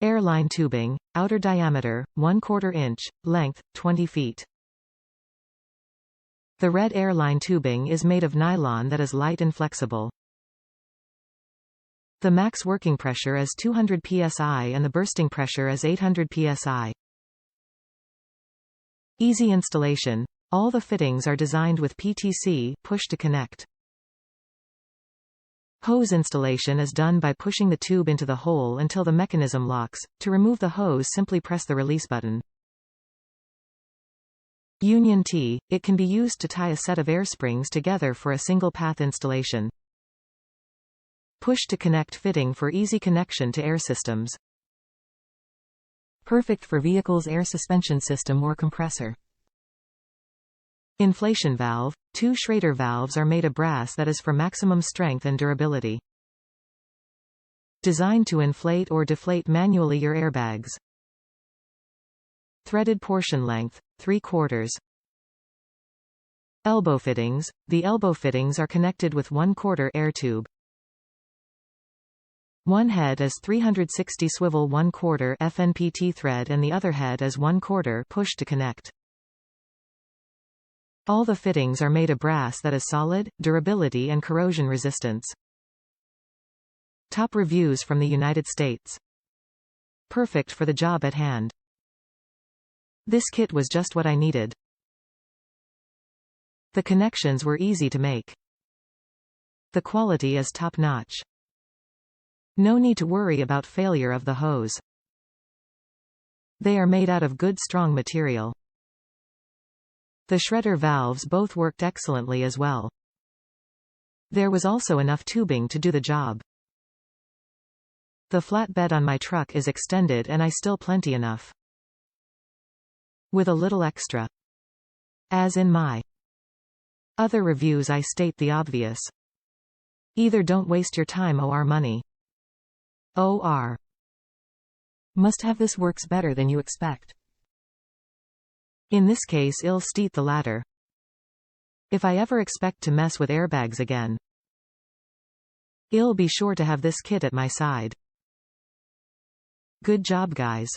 Airline tubing, outer diameter, 1/4 inch, length, 20 feet. The red airline tubing is made of nylon that is light and flexible. The max working pressure is 200 psi and the bursting pressure is 800 psi. Easy installation. All the fittings are designed with PTC, push to connect. Hose installation is done by pushing the tube into the hole until the mechanism locks. To remove the hose, simply press the release button. Union T. It can be used to tie a set of air springs together for a single path installation. Push to connect fitting for easy connection to air systems. Perfect for vehicle's air suspension system or compressor. Inflation valve. 2 Schrader valves are made of brass that is for maximum strength and durability. Designed to inflate or deflate manually your airbags. Threaded portion length, 3/4. Elbow fittings. The elbow fittings are connected with 1/4 air tube. One head is 360 swivel 1/4 FNPT thread and the other head is 1/4 push to connect. All the fittings are made of brass that is solid, durability and corrosion resistance. Top reviews from the United States. Perfect for the job at hand. This kit was just what I needed. The connections were easy to make. The quality is top-notch. No need to worry about failure of the hose. They are made out of good strong material. The Schrader valves both worked excellently as well. There was also enough tubing to do the job. The flatbed on my truck is extended and I still plenty enough. With a little extra. As in my other reviews I state the obvious. Either don't waste your time or money. Or must have this works better than you expect. In this case I'll state the latter. If I ever expect to mess with airbags again, I'll be sure to have this kit at my side. Good job guys.